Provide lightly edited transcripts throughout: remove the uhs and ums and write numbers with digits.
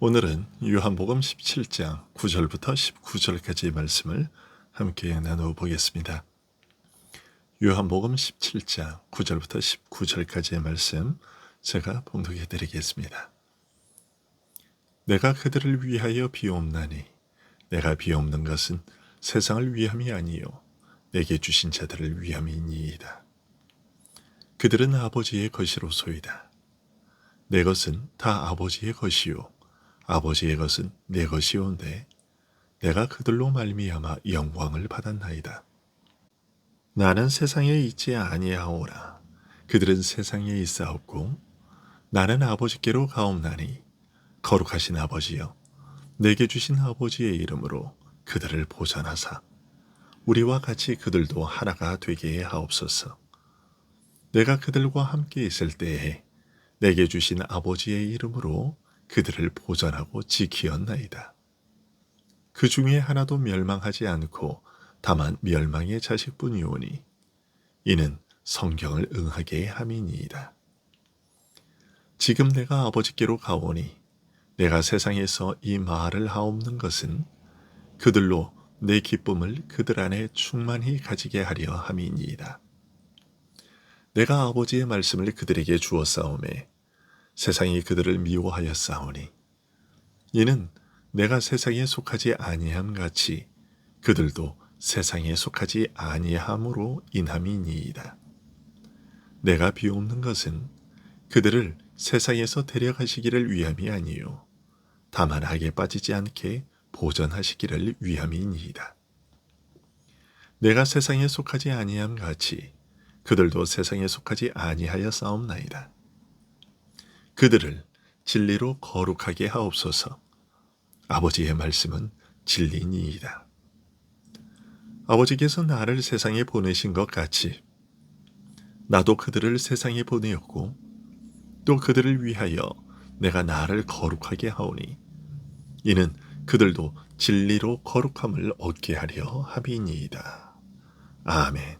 오늘은 요한복음 17장 9절부터 19절까지의 말씀을 함께 나누어 보겠습니다. 요한복음 17장 9절부터 19절까지의 말씀 제가 봉독해 드리겠습니다. 내가 그들을 위하여 비옵나니 내가 비옵는 것은 세상을 위함이 아니요 내게 주신 자들을 위함이니이다. 그들은 아버지의 것이로소이다. 내 것은 다 아버지의 것이요 아버지의 것은 내 것이온데 내가 그들로 말미암아 영광을 받았나이다. 나는 세상에 있지 아니하오라. 그들은 세상에 있사옵고 나는 아버지께로 가옵나니 거룩하신 아버지여 내게 주신 아버지의 이름으로 그들을 보전하사 우리와 같이 그들도 하나가 되게 하옵소서. 내가 그들과 함께 있을 때에 내게 주신 아버지의 이름으로 그들을 보전하고 지키었나이다. 그 중에 하나도 멸망하지 않고 다만 멸망의 자식뿐이오니 이는 성경을 응하게 함이니이다. 지금 내가 아버지께로 가오니 내가 세상에서 이 말을 하옵는 것은 그들로 내 기쁨을 그들 안에 충만히 가지게 하려 함이니이다. 내가 아버지의 말씀을 그들에게 주었사오매 세상이 그들을 미워하였사오니 이는 내가 세상에 속하지 아니함 같이 그들도 세상에 속하지 아니함으로 인함이니이다. 내가 비옵는 것은 그들을 세상에서 데려가시기를 위함이 아니요 다만 악에 빠지지 않게 보전하시기를 위함이니이다. 내가 세상에 속하지 아니함 같이 그들도 세상에 속하지 아니하여 싸움나이다. 그들을 진리로 거룩하게 하옵소서. 아버지의 말씀은 진리니이다. 아버지께서 나를 세상에 보내신 것 같이 나도 그들을 세상에 보내었고 또 그들을 위하여 내가 나를 거룩하게 하오니 이는 그들도 진리로 거룩함을 얻게 하려 함이니이다. 아멘.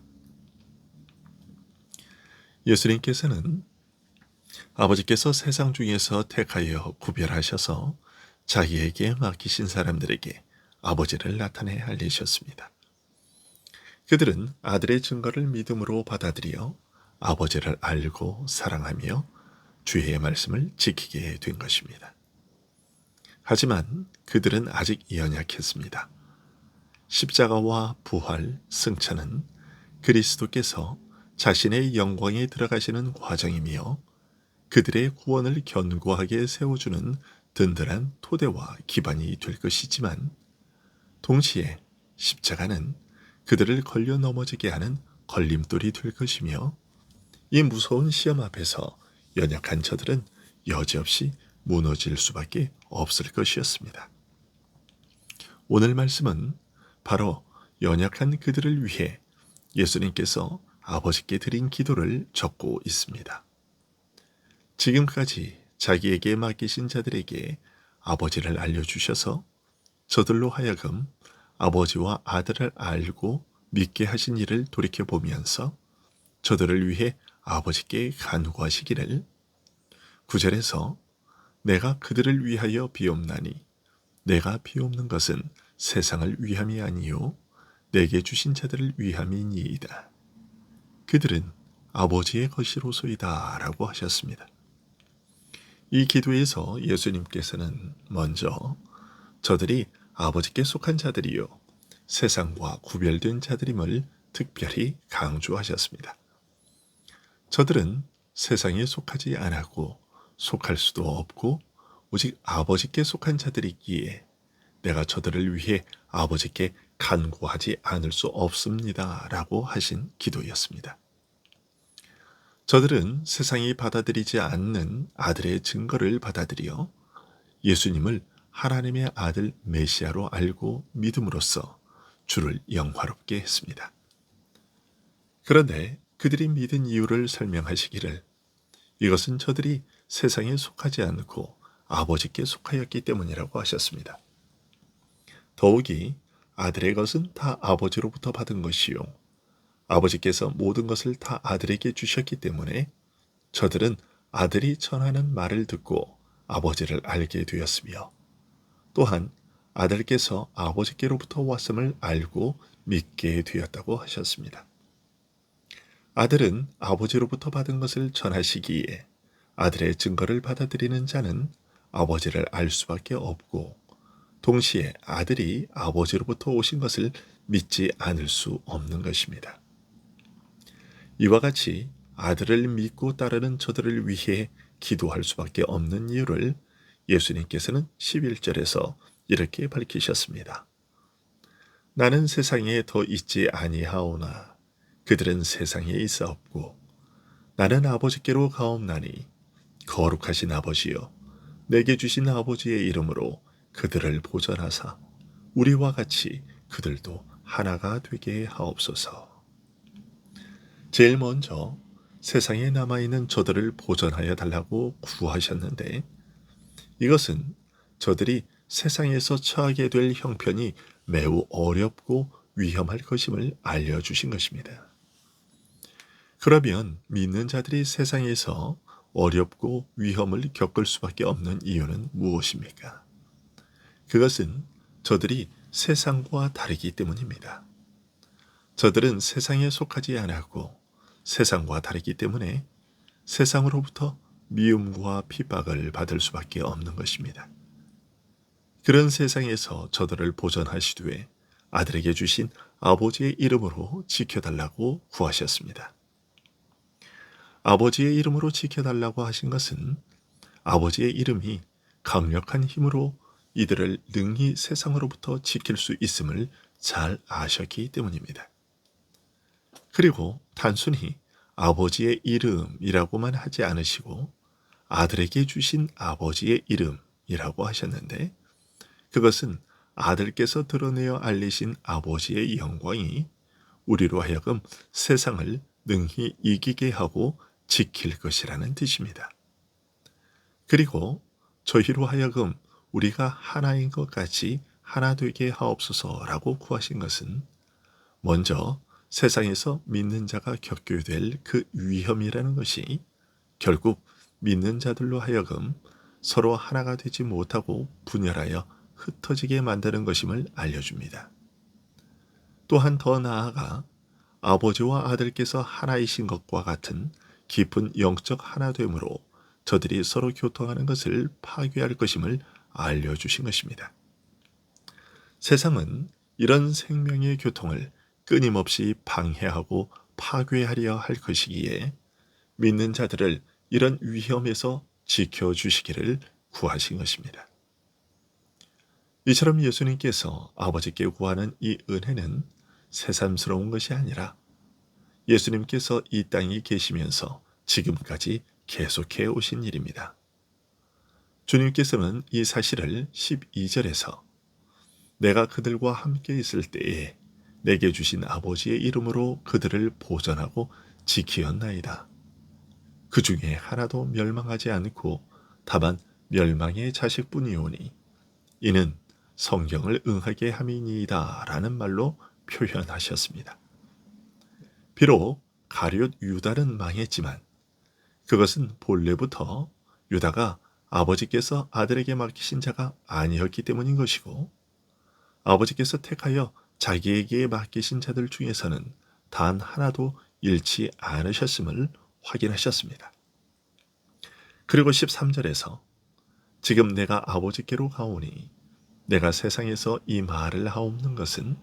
예수님께서는 아버지께서 세상 중에서 택하여 구별하셔서 자기에게 맡기신 사람들에게 아버지를 나타내 알리셨습니다. 그들은 아들의 증거를 믿음으로 받아들여 아버지를 알고 사랑하며 주의 말씀을 지키게 된 것입니다. 하지만 그들은 아직 연약했습니다. 십자가와 부활, 승천은 그리스도께서 자신의 영광에 들어가시는 과정이며 그들의 구원을 견고하게 세워주는 든든한 토대와 기반이 될 것이지만 동시에 십자가는 그들을 걸려 넘어지게 하는 걸림돌이 될 것이며 이 무서운 시험 앞에서 연약한 저들은 여지없이 무너질 수밖에 없을 것이었습니다. 오늘 말씀은 바로 연약한 그들을 위해 예수님께서 아버지께 드린 기도를 적고 있습니다. 지금까지 자기에게 맡기신 자들에게 아버지를 알려주셔서 저들로 하여금 아버지와 아들을 알고 믿게 하신 일을 돌이켜보면서 저들을 위해 아버지께 간구하시기를 9절에서 내가 그들을 위하여 비옵나니 내가 비옵는 것은 세상을 위함이 아니요 내게 주신 자들을 위함이니이다. 그들은 아버지의 것이로소이다 라고 하셨습니다. 이 기도에서 예수님께서는 먼저 저들이 아버지께 속한 자들이요 세상과 구별된 자들임을 특별히 강조하셨습니다. 저들은 세상에 속하지 않았고 속할 수도 없고 오직 아버지께 속한 자들이기에 내가 저들을 위해 아버지께 간구하지 않을 수 없습니다 라고 하신 기도였습니다. 저들은 세상이 받아들이지 않는 아들의 증거를 받아들여 예수님을 하나님의 아들 메시아로 알고 믿음으로써 주를 영화롭게 했습니다. 그런데 그들이 믿은 이유를 설명하시기를 이것은 저들이 세상에 속하지 않고 아버지께 속하였기 때문이라고 하셨습니다. 더욱이 아들의 것은 다 아버지로부터 받은 것이요 아버지께서 모든 것을 다 아들에게 주셨기 때문에 저들은 아들이 전하는 말을 듣고 아버지를 알게 되었으며 또한 아들께서 아버지께로부터 왔음을 알고 믿게 되었다고 하셨습니다. 아들은 아버지로부터 받은 것을 전하시기에 아들의 증거를 받아들이는 자는 아버지를 알 수밖에 없고 동시에 아들이 아버지로부터 오신 것을 믿지 않을 수 없는 것입니다. 이와 같이 아들을 믿고 따르는 저들을 위해 기도할 수밖에 없는 이유를 예수님께서는 11절에서 이렇게 밝히셨습니다. 나는 세상에 더 있지 아니하오나 그들은 세상에 있사옵고 나는 아버지께로 가옵나니 거룩하신 아버지여 내게 주신 아버지의 이름으로 그들을 보전하사 우리와 같이 그들도 하나가 되게 하옵소서. 제일 먼저 세상에 남아있는 저들을 보전하여 달라고 구하셨는데 이것은 저들이 세상에서 처하게 될 형편이 매우 어렵고 위험할 것임을 알려주신 것입니다. 그러면 믿는 자들이 세상에서 어렵고 위험을 겪을 수밖에 없는 이유는 무엇입니까? 그것은 저들이 세상과 다르기 때문입니다. 저들은 세상에 속하지 않았고 세상과 다르기 때문에 세상으로부터 미움과 핍박을 받을 수밖에 없는 것입니다. 그런 세상에서 저들을 보전하시되 아들에게 주신 아버지의 이름으로 지켜달라고 구하셨습니다. 아버지의 이름으로 지켜달라고 하신 것은 아버지의 이름이 강력한 힘으로 이들을 능히 세상으로부터 지킬 수 있음을 잘 아셨기 때문입니다. 그리고 단순히 아버지의 이름이라고만 하지 않으시고 아들에게 주신 아버지의 이름이라고 하셨는데 그것은 아들께서 드러내어 알리신 아버지의 영광이 우리로 하여금 세상을 능히 이기게 하고 지킬 것이라는 뜻입니다. 그리고 저희로 하여금 우리가 하나인 것 같이 하나 되게 하옵소서라고 구하신 것은 먼저 세상에서 믿는 자가 겪게 될 그 위험이라는 것이 결국 믿는 자들로 하여금 서로 하나가 되지 못하고 분열하여 흩어지게 만드는 것임을 알려줍니다. 또한 더 나아가 아버지와 아들께서 하나이신 것과 같은 깊은 영적 하나됨으로 저들이 서로 교통하는 것을 파괴할 것임을 알려주신 것입니다. 세상은 이런 생명의 교통을 끊임없이 방해하고 파괴하려 할 것이기에 믿는 자들을 이런 위험에서 지켜주시기를 구하신 것입니다. 이처럼 예수님께서 아버지께 구하는 이 은혜는 새삼스러운 것이 아니라 예수님께서 이 땅에 계시면서 지금까지 계속해 오신 일입니다. 주님께서는 이 사실을 12절에서 내가 그들과 함께 있을 때에 내게 주신 아버지의 이름으로 그들을 보전하고 지키었나이다. 그 중에 하나도 멸망하지 않고 다만 멸망의 자식뿐이오니 이는 성경을 응하게 함이니이다 라는 말로 표현하셨습니다. 비록 가룟 유다는 망했지만 그것은 본래부터 유다가 아버지께서 아들에게 맡기신 자가 아니었기 때문인 것이고 아버지께서 택하여 자기에게 맡기신 자들 중에서는 단 하나도 잃지 않으셨음을 확인하셨습니다. 그리고 13절에서 지금 내가 아버지께로 가오니 내가 세상에서 이 말을 하옵는 것은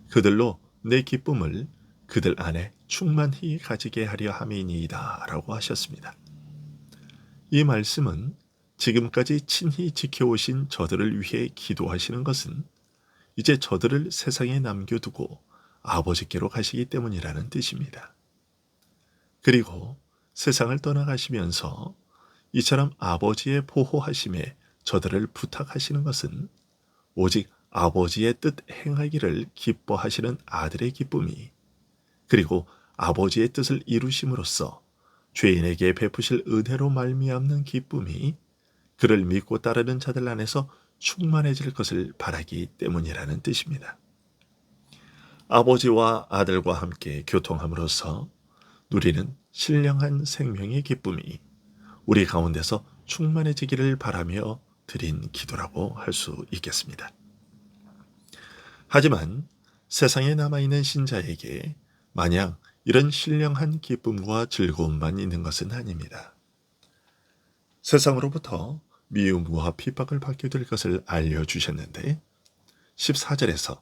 그들로 내 기쁨을 그들 안에 충만히 가지게 하려 함이니이다 라고 하셨습니다. 이 말씀은 지금까지 친히 지켜오신 저들을 위해 기도하시는 것은 이제 저들을 세상에 남겨두고 아버지께로 가시기 때문이라는 뜻입니다. 그리고 세상을 떠나가시면서 이처럼 아버지의 보호하심에 저들을 부탁하시는 것은 오직 아버지의 뜻 행하기를 기뻐하시는 아들의 기쁨이 그리고 아버지의 뜻을 이루심으로써 죄인에게 베푸실 은혜로 말미암는 기쁨이 그를 믿고 따르는 자들 안에서 충만해질 것을 바라기 때문이라는 뜻입니다. 아버지와 아들과 함께 교통함으로써 누리는 신령한 생명의 기쁨이 우리 가운데서 충만해지기를 바라며 드린 기도라고 할 수 있겠습니다. 하지만 세상에 남아있는 신자에게 마냥 이런 신령한 기쁨과 즐거움만 있는 것은 아닙니다. 세상으로부터 미움과 핍박을 받게 될 것을 알려주셨는데 14절에서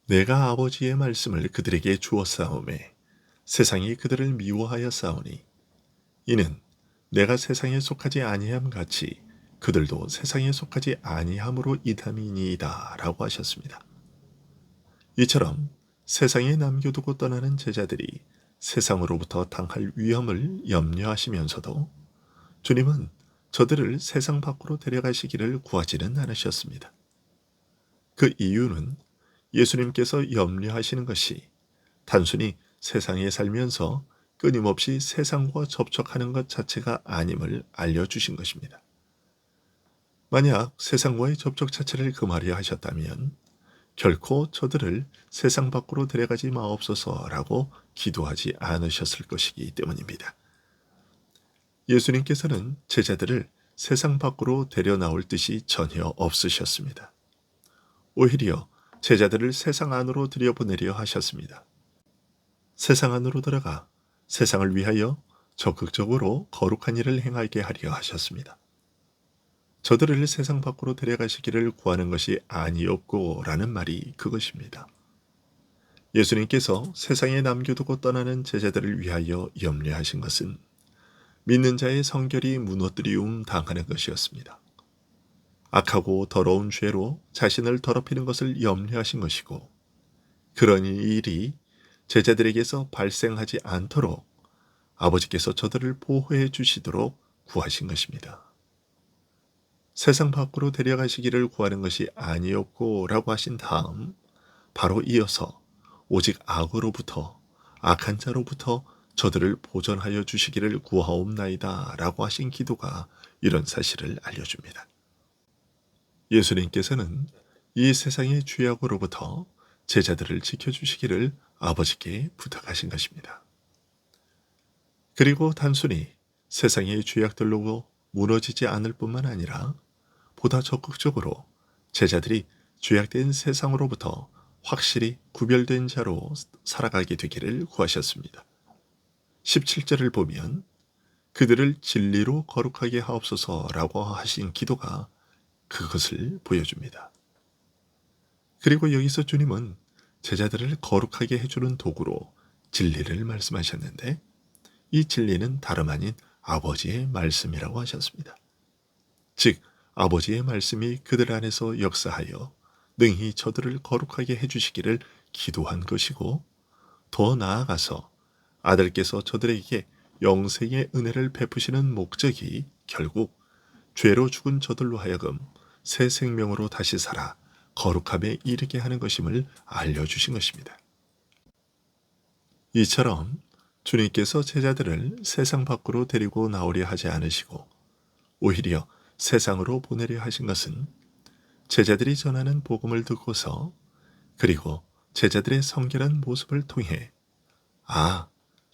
내가 아버지의 말씀을 그들에게 주었사오매 세상이 그들을 미워하여 싸우니 이는 내가 세상에 속하지 아니함 같이 그들도 세상에 속하지 아니함으로 이담이니이다 라고 하셨습니다. 이처럼 세상에 남겨두고 떠나는 제자들이 세상으로부터 당할 위험을 염려하시면서도 주님은 저들을 세상 밖으로 데려가시기를 구하지는 않으셨습니다. 그 이유는 예수님께서 염려하시는 것이 단순히 세상에 살면서 끊임없이 세상과 접촉하는 것 자체가 아님을 알려주신 것입니다. 만약 세상과의 접촉 자체를 금하려 하셨다면 결코 저들을 세상 밖으로 데려가지 마옵소서라고 기도하지 않으셨을 것이기 때문입니다. 예수님께서는 제자들을 세상 밖으로 데려 나올 뜻이 전혀 없으셨습니다. 오히려 제자들을 세상 안으로 들여보내려 하셨습니다. 세상 안으로 들어가 세상을 위하여 적극적으로 거룩한 일을 행하게 하려 하셨습니다. 저들을 세상 밖으로 데려가시기를 구하는 것이 아니었고 라는 말이 그것입니다. 예수님께서 세상에 남겨두고 떠나는 제자들을 위하여 염려하신 것은 믿는 자의 성결이 무너뜨리움 당하는 것이었습니다. 악하고 더러운 죄로 자신을 더럽히는 것을 염려하신 것이고 그런 일이 제자들에게서 발생하지 않도록 아버지께서 저들을 보호해 주시도록 구하신 것입니다. 세상 밖으로 데려가시기를 구하는 것이 아니었고 라고 하신 다음 바로 이어서 오직 악으로부터 악한 자로부터 저들을 보전하여 주시기를 구하옵나이다 라고 하신 기도가 이런 사실을 알려줍니다. 예수님께서는 이 세상의 죄악으로부터 제자들을 지켜주시기를 아버지께 부탁하신 것입니다. 그리고 단순히 세상의 죄악들로 무너지지 않을 뿐만 아니라 보다 적극적으로 제자들이 죄악된 세상으로부터 확실히 구별된 자로 살아가게 되기를 구하셨습니다. 17절을 보면 그들을 진리로 거룩하게 하옵소서라고 하신 기도가 그것을 보여줍니다. 그리고 여기서 주님은 제자들을 거룩하게 해주는 도구로 진리를 말씀하셨는데 이 진리는 다름 아닌 아버지의 말씀이라고 하셨습니다. 즉 아버지의 말씀이 그들 안에서 역사하여 능히 저들을 거룩하게 해주시기를 기도한 것이고 더 나아가서 아들께서 저들에게 영생의 은혜를 베푸시는 목적이 결국 죄로 죽은 저들로 하여금 새 생명으로 다시 살아 거룩함에 이르게 하는 것임을 알려주신 것입니다. 이처럼 주님께서 제자들을 세상 밖으로 데리고 나오려 하지 않으시고 오히려 세상으로 보내려 하신 것은 제자들이 전하는 복음을 듣고서 그리고 제자들의 성결한 모습을 통해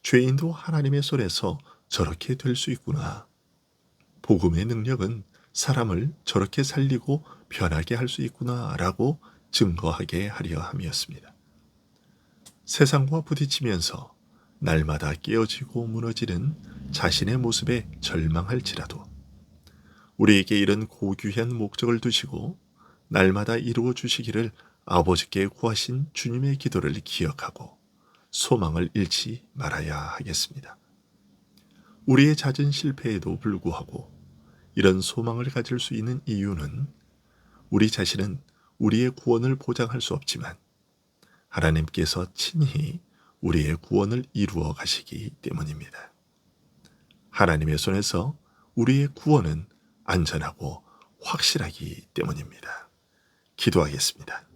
죄인도 하나님의 손에서 저렇게 될 수 있구나. 복음의 능력은 사람을 저렇게 살리고 변하게 할 수 있구나 라고 증거하게 하려 함이었습니다. 세상과 부딪히면서 날마다 깨어지고 무너지는 자신의 모습에 절망할지라도 우리에게 이런 고귀한 목적을 두시고 날마다 이루어 주시기를 아버지께 구하신 주님의 기도를 기억하고 소망을 잃지 말아야 하겠습니다. 우리의 잦은 실패에도 불구하고 이런 소망을 가질 수 있는 이유는 우리 자신은 우리의 구원을 보장할 수 없지만 하나님께서 친히 우리의 구원을 이루어 가시기 때문입니다. 하나님의 손에서 우리의 구원은 안전하고 확실하기 때문입니다. 기도하겠습니다.